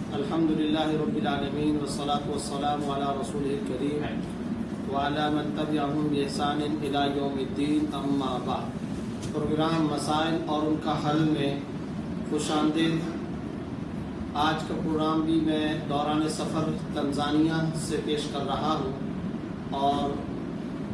الحمدللہ رب العالمین والصلاة والسلام علی رسولہ الکریم وعلی من تبعہم بإحسان الی یوم الدین، اما بعد۔ پروگرام مسائل اور ان کا حل میں خوش آمدید۔ آج کا پروگرام بھی میں دوران سفر تنزانیہ سے پیش کر رہا ہوں، اور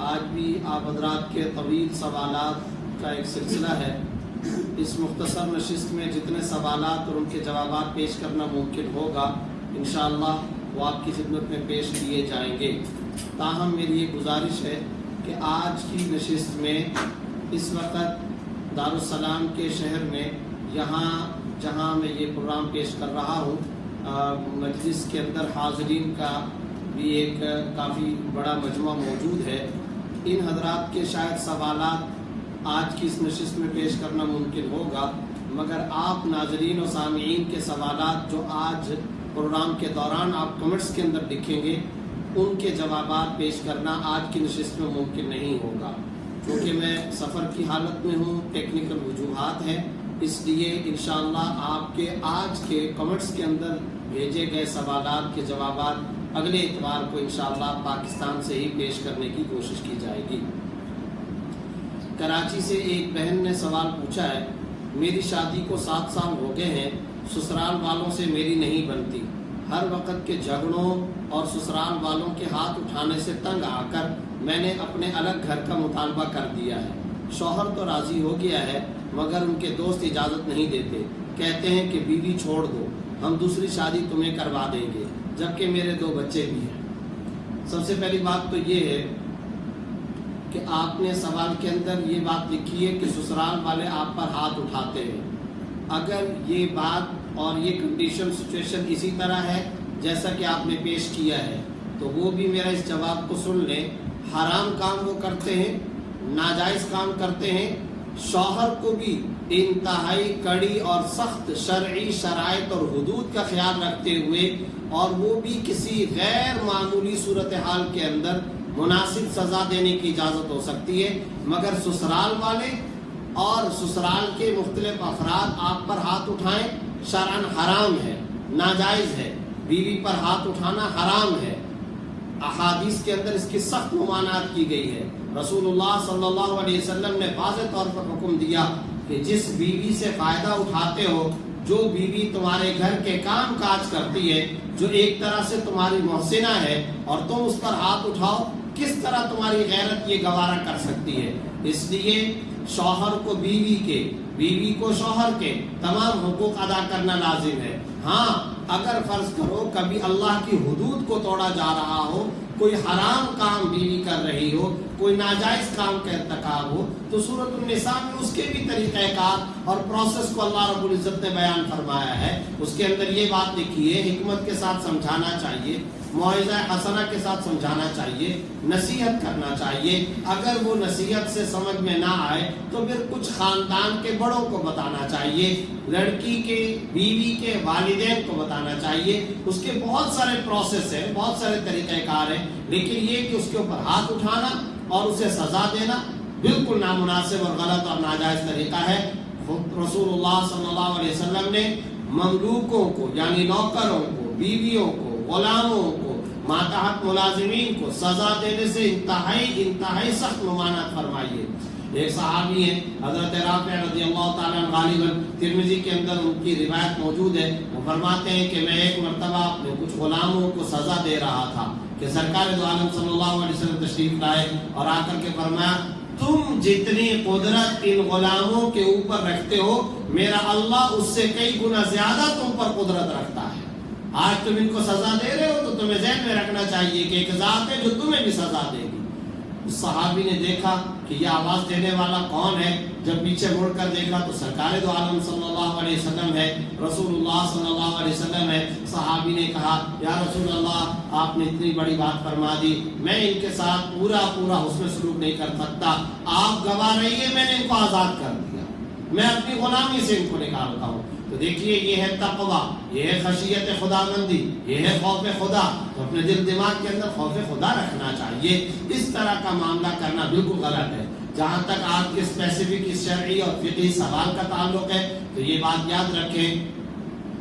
آج بھی آپ حضرات کے طویل سوالات کا ایک سلسلہ ہے۔ اس مختصر نشست میں جتنے سوالات اور ان کے جوابات پیش کرنا ممکن ہوگا انشاءاللہ وہ آپ کی خدمت میں پیش کیے جائیں گے۔ تاہم میری یہ گزارش ہے کہ آج کی نشست میں اس وقت دارالسلام کے شہر میں جہاں میں یہ پروگرام پیش کر رہا ہوں، مجلس کے اندر حاضرین کا بھی ایک کافی بڑا مجمع موجود ہے۔ ان حضرات کے شاید سوالات آج کی اس نشست میں پیش کرنا ممکن ہوگا، مگر آپ ناظرین و سامعین کے سوالات جو آج پروگرام کے دوران آپ کمنٹس کے اندر لکھیں گے، ان کے جوابات پیش کرنا آج کی نشست میں ممکن نہیں ہوگا، کیونکہ میں سفر کی حالت میں ہوں، ٹیکنیکل وجوہات ہیں۔ اس لیے انشاءاللہ آپ کے آج کے کمنٹس کے اندر بھیجے گئے سوالات کے جوابات اگلے اتوار کو انشاءاللہ پاکستان سے ہی پیش کرنے کی کوشش کی جائے گی۔ کراچی سے ایک بہن نے سوال پوچھا ہے، میری شادی کو 7 سال ہو گئے ہیں، سسرال والوں سے میری نہیں بنتی، ہر وقت کے جھگڑوں اور سسرال والوں کے ہاتھ اٹھانے سے تنگ آ کر میں نے اپنے الگ گھر کا مطالبہ کر دیا ہے۔ شوہر تو راضی ہو گیا ہے، مگر ان کے دوست اجازت نہیں دیتے، کہتے ہیں کہ بیوی چھوڑ دو، ہم دوسری شادی تمہیں کروا دیں گے، جبکہ میرے 2 بچے بھی ہیں۔ سب سے پہلی بات تو یہ ہے کہ آپ نے سوال کے اندر یہ بات لکھی ہے کہ سسرال والے آپ پر ہاتھ اٹھاتے ہیں۔ اگر یہ بات اور یہ کنڈیشن سچویشن اسی طرح ہے جیسا کہ آپ نے پیش کیا ہے، تو وہ بھی میرا اس جواب کو سن لیں۔ حرام کام وہ کرتے ہیں، ناجائز کام کرتے ہیں، شوہر کو بھی انتہائی کڑی اور سخت شرعی شرائط اور حدود کا خیال رکھتے ہوئے، اور وہ بھی کسی غیر معمولی صورتحال کے اندر مناسب سزا دینے کی اجازت ہو سکتی ہے، مگر سسرال والے اور سسرال کے مختلف افراد آپ پر ہاتھ اٹھائیں شرعاً حرام ہے، ناجائز ہے۔ بیوی پر ہاتھ اٹھانا حرام ہے، احادیث کے اندر اس کی سخت ممانعت کی گئی ہے۔ رسول اللہ صلی اللہ علیہ وسلم نے واضح طور پر حکم دیا کہ جس بیوی سے فائدہ اٹھاتے ہو، جو بیوی تمہارے گھر کے کام کاج کرتی ہے، جو ایک طرح سے تمہاری محسنہ ہے، اور تم اس پر ہاتھ اٹھاؤ، کس طرح تمہاری غیرت یہ گوارا کر سکتی ہے؟ اس لیے شوہر کو بیوی کے، بیوی کو شوہر کے تمام حقوق ادا کرنا لازم ہے۔ ہاں، اگر فرض کرو کبھی اللہ کی حدود کو توڑا جا رہا ہو، کوئی حرام کام بیوی کر رہی ہو، کوئی ناجائز کام کا ارتکاب ہو، تو سورۃ النساء میں اس کے بھی طریقہ کار اور پروسیس کو اللہ رب العزت نے بیان فرمایا ہے۔ اس کے اندر یہ بات لکھی ہے، حکمت کے ساتھ سمجھانا چاہیے، موعظہ حسنہ کے ساتھ سمجھانا چاہیے، نصیحت کرنا چاہیے۔ اگر وہ نصیحت سے سمجھ میں نہ آئے تو پھر کچھ خاندان کے بڑوں کو بتانا چاہیے، لڑکی کے، بیوی کے والدین کو بتانا چاہیے۔ اس کے بہت سارے پروسیس ہیں، بہت سارے طریقہ کار ہیں، لیکن یہ کہ اس کے اوپر ہاتھ اٹھانا اور اسے سزا دینا بالکل نامناسب اور غلط اور ناجائز طریقہ ہے۔ رسول اللہ صلی اللہ علیہ وسلم نے مملوکوں کو، یعنی نوکروں کو، بیویوں کو، غلاموں کو، ماتحت ملازمین کو سزا دینے سے انتہائی سخت ممانعت فرمائی ہے۔ ایک صحابی ہیں حضرت رافع رضی اللہ تعالیٰ عنہ، غالباً ترمذی کے اندر ان کی روایت موجود ہے، وہ فرماتے ہیں کہ میں ایک مرتبہ اپنے کچھ غلاموں کو سزا دے رہا تھا کہ سرکار دو عالم صلی اللہ علیہ وسلم تشریف لائے اور آ کر کے فرمایا، تم جتنی قدرت ان غلاموں کے اوپر رکھتے ہو، میرا اللہ اس سے کئی گنا زیادہ تم پر قدرت رکھتا ہے۔ آج تم ان کو سزا دے رہے ہو تو تمہیں ذہن میں رکھنا چاہیے کہ ایک ذات ہے جو تمہیں بھی سزا دے گی۔ اس صحابی نے دیکھا کہ یہ آواز دینے والا کون ہے، جب پیچھے مڑ کر دیکھا تو سرکار دو عالم صلی اللہ علیہ وسلم ہے، رسول اللہ صلی اللہ علیہ وسلم ہے۔ صحابی نے کہا، یا رسول اللہ، آپ نے اتنی بڑی بات فرما دی، میں ان کے ساتھ پورا حسن سلوک نہیں کر سکتا، آپ گواہ رہیے، میں نے ان کو آزاد کر دیا، میں اپنی غلامی سے ان کو نکالتا ہوں۔ تو دیکھیے، یہ ہے تقویٰ، یہ ہے خشیت خدا بندی، یہ ہے خوف خدا۔ تو اپنے دل دماغ کے اندر خوف خدا رکھنا چاہیے۔ اس طرح کا معاملہ کرنا بالکل غلط ہے۔ جہاں تک آپ کے اسپیسیفک شرعی اور فقہی سوال کا تعلق ہے تو یہ بات یاد رکھیں،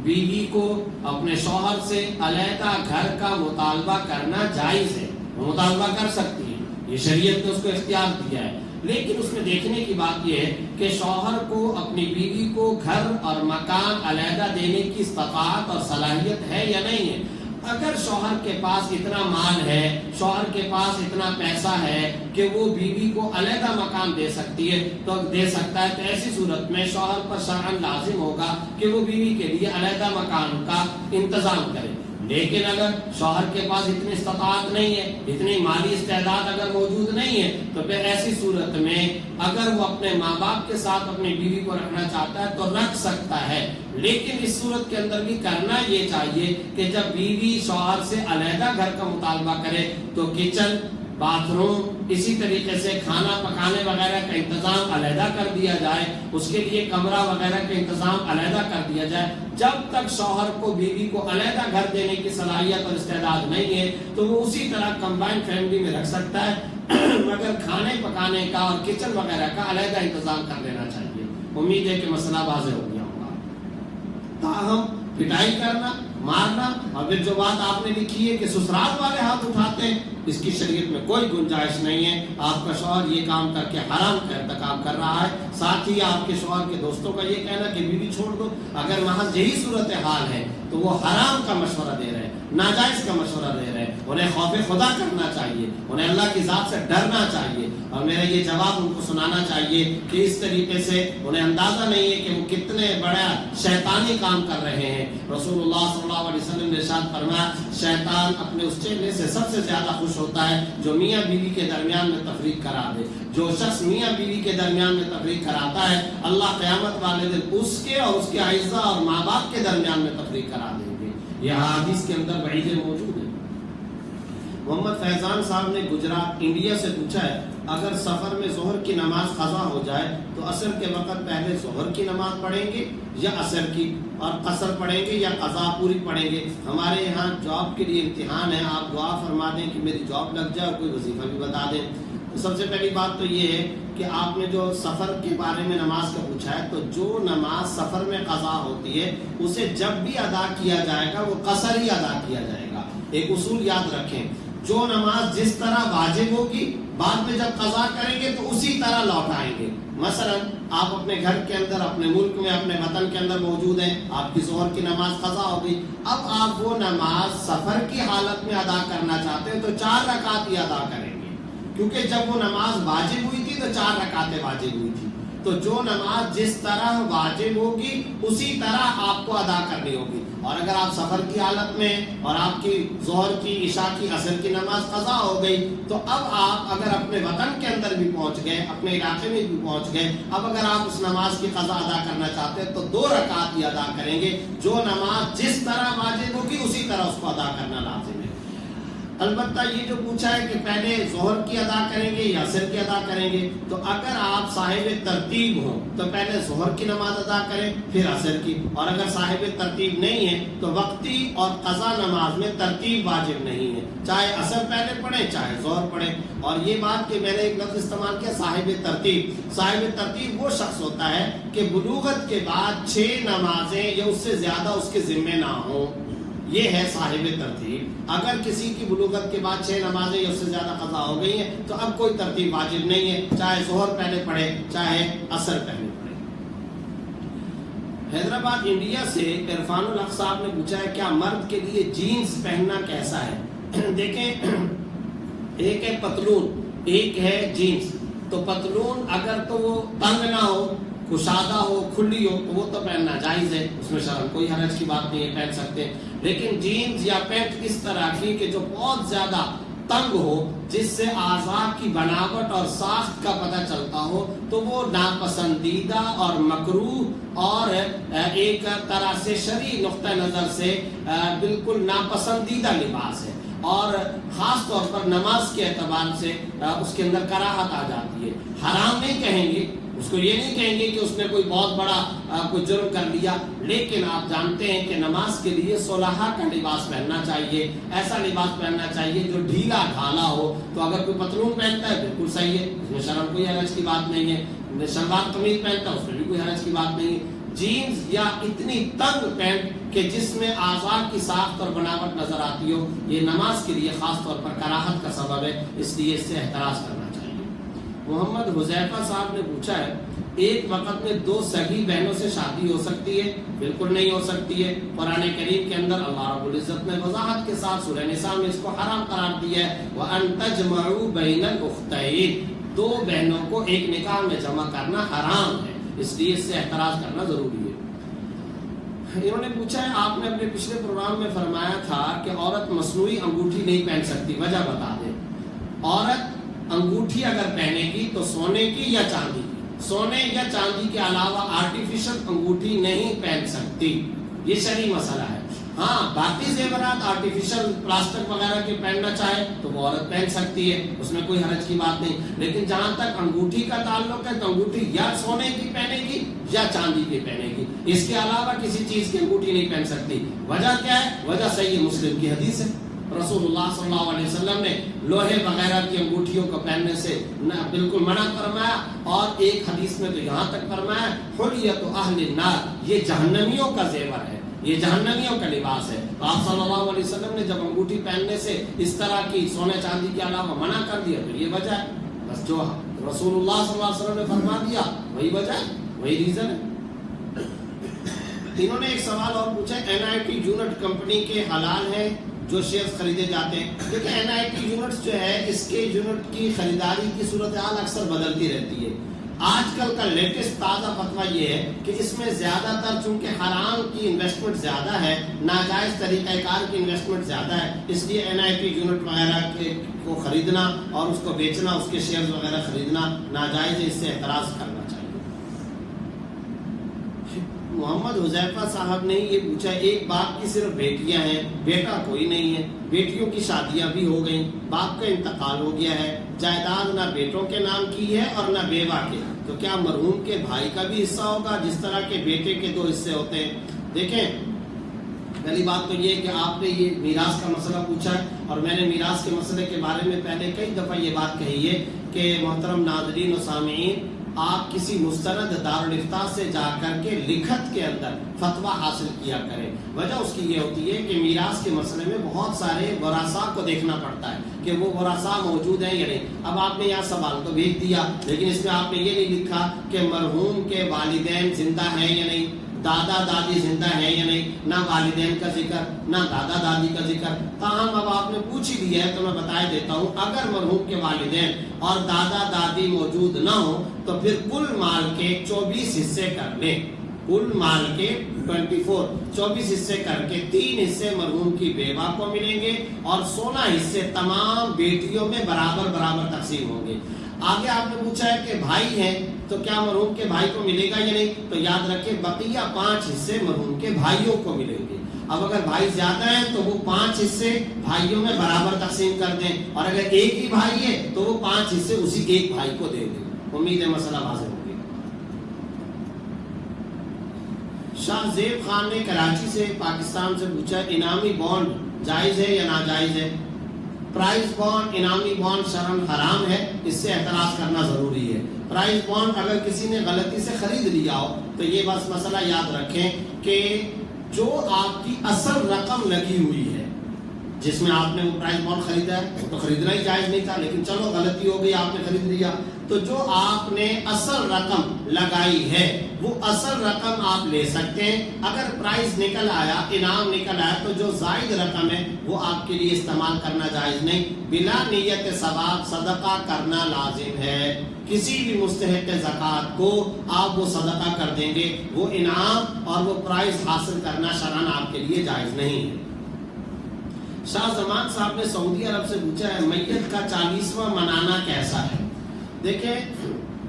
بیوی کو اپنے شوہر سے علیحدہ گھر کا مطالبہ کرنا جائز ہے، وہ مطالبہ کر سکتی ہے، یہ شریعت نے اس کو اختیار دیا ہے، لیکن اس میں دیکھنے کی بات یہ ہے کہ شوہر کو اپنی بیوی کو گھر اور مکان علیحدہ دینے کی استطاعت اور صلاحیت ہے یا نہیں ہے۔ اگر شوہر کے پاس اتنا مال ہے، شوہر کے پاس اتنا پیسہ ہے کہ وہ بیوی کو علیحدہ مکان دے سکتی ہے تو دے سکتا ہے، تو ایسی صورت میں شوہر پر شرعاً لازم ہوگا کہ وہ بیوی کے لیے علیحدہ مکان کا انتظام کرے۔ لیکن اگر شوہر کے پاس اتنی استطاعت نہیں ہے، اتنی مالی استعداد اگر موجود نہیں ہے، تو پھر ایسی صورت میں اگر وہ اپنے ماں باپ کے ساتھ اپنی بیوی کو رکھنا چاہتا ہے تو رکھ سکتا ہے، لیکن اس صورت کے اندر بھی کرنا یہ چاہیے کہ جب بیوی شوہر سے علیحدہ گھر کا مطالبہ کرے تو کچن، باتھ روم، اسی طریقے سے کھانا پکانے وغیرہ کا انتظام علیحدہ کر دیا جائے، اس کے لیے کمرہ وغیرہ کا انتظام علیحدہ کر دیا جائے۔ جب تک شوہر کو بیوی کو علیحدہ گھر دینے کی صلاحیت اور استعداد نہیں ہے تو وہ اسی طرح کمبائنڈ فیملی میں رکھ سکتا ہے، مگر کھانے پکانے کا اور کچن وغیرہ کا علیحدہ انتظام کر لینا چاہیے۔ امید ہے کہ مسئلہ واضح ہو گیا ہوگا۔ تاہم پٹائی کرنا، مارنا، اور پھر جو بات آپ نے لکھی ہے کہ سسرال والے ہاتھ اٹھاتے ہیں، اس کی شریعت میں کوئی گنجائش نہیں ہے۔ آپ کا شوہر یہ کام کر کے حرام کا ارتکاب کر رہا ہے، ساتھ ہی آپ کے شوہر کے دوستوں کا یہ کہنا کہ بیوی چھوڑ دو، اگر محض یہی صورتحال ہے تو وہ حرام کا مشورہ دے رہے ہیں، ناجائز کا مشورہ دے رہے ہیں۔ انہیں خوف خدا کرنا چاہیے، انہیں اللہ کی ذات سے ڈرنا چاہیے، اور میرا یہ جواب ان کو سنانا چاہیے کہ اس طریقے سے انہیں اندازہ نہیں ہے کہ وہ کتنے بڑا شیطانی کام کر رہے ہیں۔ رسول اللہ صلی اللہ علیہ وسلم نے ارشاد فرمایا، شیطان اپنے اس چہرے سے سب سے زیادہ خوش ہوتا ہے جو میاں بیوی کے درمیان میں تفریق کرا دے۔ جو شخص میاں بیوی کے درمیان میں تفریق کراتا ہے، اللہ قیامت والے دن اس کے اور اس کے اعزاء اور ماں باپ کے درمیان میں تفریق کرا دیں گے۔ یہ حدیث کے اندر وعیدیں موجود ہیں۔ محمد فیضان صاحب نے گجرات انڈیا سے پوچھا ہے، اگر سفر میں ظہر کی نماز قضا ہو جائے تو عصر کے وقت پہلے ظہر کی نماز پڑھیں گے یا عصر کی، اور قصر پڑھیں گے یا قضا پوری پڑھیں گے؟ ہمارے یہاں جاب کے لیے امتحان ہے، آپ دعا فرما دیں کہ میری جاب لگ جائے اور کوئی وظیفہ بھی بتا دیں۔ سب سے پہلی بات تو یہ ہے کہ آپ نے جو سفر کے بارے میں نماز کا پوچھا ہے، تو جو نماز سفر میں قضا ہوتی ہے اسے جب بھی ادا کیا جائے گا وہ قصر ہی ادا کیا جائے گا۔ ایک اصول یاد رکھیں، جو نماز جس طرح واجب ہوگی بعد میں جب قضا کریں گے تو اسی طرح لوٹائیں گے۔ مثلا آپ اپنے گھر کے اندر، اپنے ملک میں، اپنے وطن کے اندر موجود ہیں، آپ کی ظہر کی نماز قضا ہو گئی، اب آپ وہ نماز سفر کی حالت میں ادا کرنا چاہتے ہیں تو 4 رکعت ہی ادا کریں گے، کیونکہ جب وہ نماز واجب ہوئی تھی تو 4 رکعتیں واجب ہوئی تھی۔ تو جو نماز جس طرح واجب ہوگی اسی طرح آپ کو ادا کرنی ہوگی۔ اور اگر آپ سفر کی حالت میں اور آپ کی ظہر کی، عشاء کی، عصر کی نماز قضا ہو گئی تو اب آپ اگر اپنے وطن کے اندر بھی پہنچ گئے، اپنے علاقے میں بھی پہنچ گئے، اب اگر آپ اس نماز کی قضا ادا کرنا چاہتے ہیں تو 2 رکعت ہی ادا کریں گے۔ جو نماز جس طرح واجب ہوگی اسی طرح اس کو ادا کرنا لازم ہے۔ البتہ یہ جو پوچھا ہے کہ پہلے ظہر کی ادا کریں گے یا عصر کی ادا کریں گے، تو اگر آپ صاحب ترتیب ہوں تو پہلے ظہر کی نماز ادا کریں پھر عصر کی، اور اگر صاحب ترتیب نہیں ہے تو وقتی اور قضا نماز میں ترتیب واجب نہیں ہے، چاہے عصر پہلے پڑھیں چاہے ظہر پڑھیں۔ اور یہ بات کہ میں نے ایک لفظ استعمال کیا، صاحب ترتیب، صاحب ترتیب وہ شخص ہوتا ہے کہ بلوغت کے بعد 6 نمازیں یا اس سے زیادہ اس کے ذمے نہ ہوں، یہ ہے صاحب ترتیب۔ اگر کسی کی بلوغت کے بعد 6 نمازیں یا اس سے زیادہ قضا ہو گئی ہیں تو اب کوئی ترتیب واجب نہیں ہے، چاہے ظہر پہلے پڑھے چاہے عصر پہلے پڑھے۔ حیدرآباد انڈیا سے عرفان الحق صاحب نے پوچھا ہے، کیا مرد کے لیے جینز پہننا کیسا ہے؟ دیکھیں، ایک ہے پتلون، ایک ہے جینز۔ تو پتلون اگر تو وہ تنگ نہ ہو، کشادہ ہو، کھلی ہو، تو وہ تو پہننا جائز ہے، اس میں شرم کوئی حرج کی بات نہیں ہے، پہن سکتے ہیں۔ لیکن جینز یا پینٹ اس طرح کی کہ جو بہت زیادہ تنگ ہو، جس سے اعضاء کی بناوٹ اور ساخت کا پتہ چلتا ہو، تو وہ ناپسندیدہ اور مکروہ اور ایک طرح سے شرعی نقطہ نظر سے بالکل ناپسندیدہ لباس ہے، اور خاص طور پر نماز کے اعتبار سے اس کے اندر کراہت آ جاتی ہے۔ حرام نہیں کہیں گے، اس کو یہ نہیں کہیں گے کہ اس نے کوئی بہت بڑا کوئی جرم کر لیا، لیکن آپ جانتے ہیں کہ نماز کے لیے صلحہ کا لباس پہننا چاہیے، ایسا لباس پہننا چاہیے جو ڈھیلا ڈھالا ہو۔ تو اگر کوئی پتلون پہنتا ہے بالکل صحیح ہے، اس میں شرم کوئی حرج کی بات نہیں ہے، شلوار قمیض پہنتا ہے اس میں بھی کوئی حرج کی بات نہیں ہے۔ جینز یا اتنی تنگ پینٹ کہ جس میں اعضاء کی ساخت اور بناوٹ نظر آتی ہو، یہ نماز کے لیے خاص طور پر کراہت کا سبب ہے، اس لیے اس سے احتراز کرنا چاہیے۔ محمد حذیفہ صاحب نے پوچھا ہے، ایک وقت میں 2 سگی بہنوں سے شادی ہو سکتی ہے؟ بالکل نہیں ہو سکتی ہے۔ قرآن کریم کے اندر اللہ رب العزت نے وضاحت کے ساتھ سورہ نساء میں اس کو حرام قرار دیا ہے، وَأَن تَجْمَعُوا بَيْنَ الْأُخْتَيْنِ، 2 بہنوں کو ایک نکاح میں جمع کرنا حرام ہے، اس لیے اس سے احتراز کرنا ضروری ہے۔ انہوں نے پوچھا ہے، آپ نے اپنے پچھلے پروگرام میں فرمایا تھا کہ عورت مصنوعی انگوٹھی نہیں پہن سکتی، وجہ بتا دیں۔ عورت انگوٹھی اگر پہنے گی تو سونے کی یا چاندی کی، سونے یا چاندی کے علاوہ آرٹیفیشل انگوٹھی نہیں پہن سکتی، یہ شرعی مسئلہ ہے۔ ہاں باقی زیورات آرٹیفیشل پلاسٹک وغیرہ کے پہننا چاہے تو وہ عورت پہن سکتی ہے، اس میں کوئی حرج کی بات نہیں، لیکن جہاں تک انگوٹھی کا تعلق ہے تو انگوٹھی یا سونے کی پہنے گی یا چاندی کی پہنے گی، اس کے علاوہ کسی چیز کی انگوٹھی نہیں پہن سکتی۔ وجہ کیا ہے؟ وجہ صحیح مسلم کی حدیث ہے، رسول اللہ صلی اللہ علیہ وسلم نے لوہے وغیرہ کی انگوٹھیوں کو پہننے سے بالکل منع فرمایا، اور ایک حدیث میں تو یہاں تک فرمایا حلیت اہل النار، یہ جہنمیوں کا زیور ہے، یہ جہنمیوں کا لباس ہے۔ تو آپ صلی اللہ علیہ وسلم نے جب انگوٹھی پہننے سے اس طرح کی سونے چاندی کے علاوہ منع کر دیا تو یہ وجہ ہے، بس جو رسول اللہ صلی اللہ علیہ وسلم نے فرما دیا وہی وجہ ہے، وہی ریزن ہے۔ انہوں نے ایک سوال اور پوچھا، NIT یونٹ کمپنی کے حلال ہیں جو شیئرز خریدے جاتے ہیں؟ دیکھیں NIT یونٹس جو ہے، اس کے یونٹ کی خریداری کی صورتحال اکثر بدلتی رہتی ہے۔ آج کل کا لیٹسٹ تازہ فتویٰ یہ ہے کہ اس میں زیادہ تر چونکہ حرام کی انویسٹمنٹ زیادہ ہے، ناجائز طریقہ کار کی انویسٹمنٹ زیادہ ہے، اس لیے NIT یونٹ وغیرہ کو خریدنا اور اس کو بیچنا، اس کے شیئرز وغیرہ خریدنا ناجائز ہے، اس سے اعتراض کرنا چاہیے۔ محمد حذیفہ صاحب نے یہ پوچھا، ایک باپ کی صرف بیٹیاں ہیں، بیٹا کوئی نہیں ہے، بیٹیوں کی شادیاں بھی ہو گئیں، باپ کا انتقال ہو گیا ہے، جائیداد نہ بیٹوں کے نام کی ہے اور نہ بیوہ کے، تو کیا مرحوم کے بھائی کا بھی حصہ ہوگا جس طرح کے بیٹے کے 2 حصے ہوتے ہیں؟ دیکھیں پہلی بات تو یہ کہ آپ نے یہ میراث کا مسئلہ پوچھا ہے، اور میں نے میراث کے مسئلے کے بارے میں پہلے کئی دفعہ یہ بات کہی ہے کہ محترم ناظرین و سامعین، آپ کسی مستند دارالافتاء سے جا کر کے لکھت کے اندر فتویٰ حاصل کیا کریں۔ وجہ اس کی یہ ہوتی ہے کہ میراث کے مسئلے میں بہت سارے ورثاء کو دیکھنا پڑتا ہے کہ وہ ورثاء موجود ہیں یا نہیں۔ اب آپ نے یہاں سوال تو بھیج دیا، لیکن اس میں آپ نے یہ نہیں لکھا کہ مرحوم کے والدین زندہ ہیں یا نہیں، دادا دادی زندہ ہیں یا نہیں، نہ والدین کا ذکر نہ دادا دادی کا ذکر۔ تاہم اب آپ نے پوچھ ہی دیا ہے تو میں بتائے دیتا ہوں، اگر مرحوم کے والدین اور دادا دادی موجود نہ ہو تو پھر کل مال کے 24 حصے کر لیں، کل مال کے 24 حصے کر کے 3 حصے مرحوم کی بیوہ کو ملیں گے اور 16 حصے تمام بیٹیوں میں برابر برابر تقسیم ہوں گے۔ آگے آپ نے پوچھا ہے کہ بھائی ہیں تو کیا مرحوم کے بھائی کو ملے گا یا نہیں، تو یاد رکھیں بقیہ 5 حصے مرحوم کے بھائیوں کو ملیں گے۔ اب اگر بھائی زیادہ ہیں تو وہ 5 حصے بھائیوں میں برابر تقسیم کر دیں، اور اگر ایک ہی بھائی ہے تو وہ 5 حصے اسی ایک بھائی کو دے دیں۔ امید ہے مسئلہ واضح ہو گیا۔ شاہ زیب خان نے کراچی سے پاکستان سے پوچھا، انعامی بانڈ جائز ہے یا ناجائز ہے؟ پرائز بانڈ، انعامی بانڈ شرعاً حرام ہے، اس سے اعتراض کرنا ضروری ہے۔ پرائز بانڈ اگر کسی نے غلطی سے خرید لیا ہو تو یہ بس مسئلہ یاد رکھیں کہ جو آپ کی اصل رقم لگی ہوئی ہے، جس میں آپ نے وہ پرائز بانڈ خریدا ہے، وہ تو خریدنا ہی جائز نہیں تھا، لیکن چلو غلطی ہو گئی آپ نے خرید لیا، تو جو آپ نے اصل رقم لگائی ہے وہ اصل رقم آپ لے سکتے ہیں۔ اگر پرائز نکل آیا، انعام نکل آیا، تو جو زائد رقم ہے وہ آپ کے لیے استعمال کرنا جائز نہیں۔ بلا نیت ثواب صدقہ کرنا لازم ہے۔ کسی بھی مستحق زکوٰۃ کو آپ وہ صدقہ کر دیں گے، وہ انعام اور وہ پرائز حاصل کرنا شرعاً آپ کے لیے جائز نہیں ہے۔ شاہ زمان صاحب نے سعودی عرب سے پوچھا ہے، میت کا 40واں منانا کیسا ہے؟ دیکھیں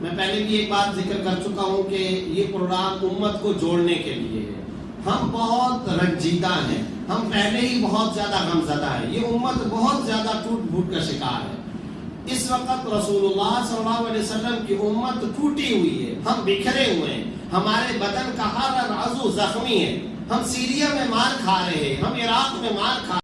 میں پہلے بھی ایک بات ذکر کر چکا ہوں کہ یہ پروگرام امت کو جوڑنے کے لیے ہے۔ ہم بہت رنجیدہ ہیں، ہم پہلے ہی بہت زیادہ غمزدہ ہیں، یہ امت بہت زیادہ ٹوٹ پھوٹ کا شکار ہے۔ اس وقت رسول اللہ صلی اللہ علیہ وسلم کی امت ٹوٹی ہوئی ہے، ہم بکھرے ہوئے ہیں، ہمارے بدن کا ہر عضو زخمی ہے، ہم سیریا میں مار کھا رہے ہیں، ہم عراق میں مار کھا